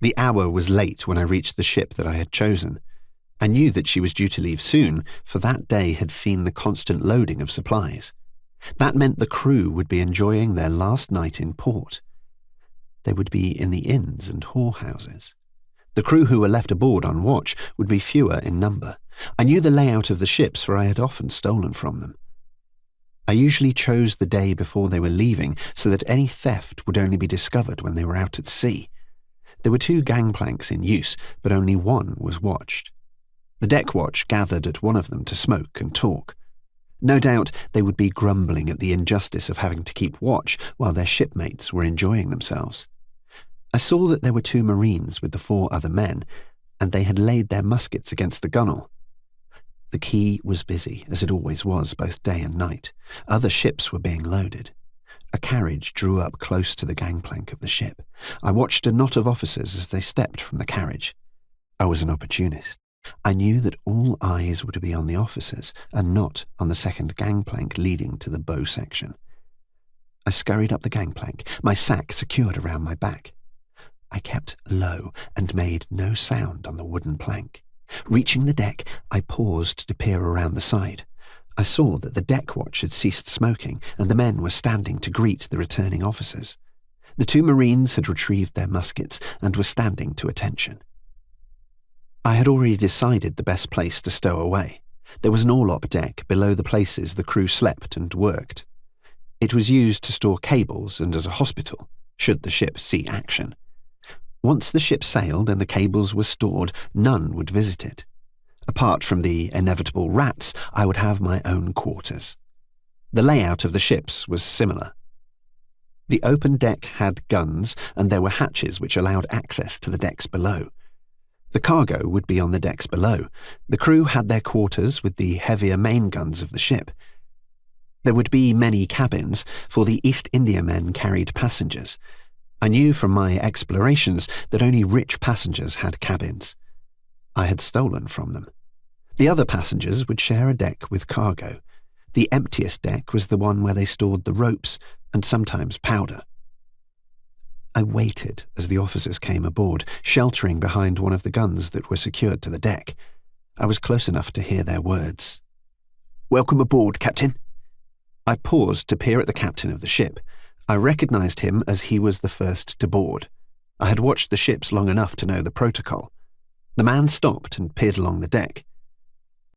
The hour was late when I reached the ship that I had chosen. I knew that she was due to leave soon, for that day had seen the constant loading of supplies. That meant the crew would be enjoying their last night in port. They would be in the inns and whorehouses. The crew who were left aboard on watch would be fewer in number. I knew the layout of the ships, for I had often stolen from them. I usually chose the day before they were leaving so that any theft would only be discovered when they were out at sea. There were 2 gangplanks in use, but only one was watched. The deck watch gathered at one of them to smoke and talk. No doubt they would be grumbling at the injustice of having to keep watch while their shipmates were enjoying themselves. I saw that there were 2 Marines with the 4 other men, and they had laid their muskets against the gunwale. The quay was busy, as it always was, both day and night. Other ships were being loaded. A carriage drew up close to the gangplank of the ship. I watched a knot of officers as they stepped from the carriage. I was an opportunist. I knew that all eyes were to be on the officers and not on the second gangplank leading to the bow section. I scurried up the gangplank, my sack secured around my back. I kept low and made no sound on the wooden plank. Reaching the deck, I paused to peer around the side. I saw that the deck watch had ceased smoking and the men were standing to greet the returning officers. The 2 Marines had retrieved their muskets and were standing to attention. I had already decided the best place to stow away. There was an orlop deck below the places the crew slept and worked. It was used to store cables and as a hospital, should the ship see action. Once the ship sailed and the cables were stored, none would visit it. Apart from the inevitable rats, I would have my own quarters. The layout of the ships was similar. The open deck had guns, and there were hatches which allowed access to the decks below. The cargo would be on the decks below. The crew had their quarters with the heavier main guns of the ship. There would be many cabins, for the East Indiamen carried passengers. I knew from my explorations that only rich passengers had cabins. I had stolen from them. The other passengers would share a deck with cargo. The emptiest deck was the one where they stored the ropes and sometimes powder. I waited as the officers came aboard, sheltering behind one of the guns that were secured to the deck. I was close enough to hear their words. "Welcome aboard, Captain." I paused to peer at the captain of the ship. I recognized him as he was the first to board. I had watched the ships long enough to know the protocol. The man stopped and peered along the deck.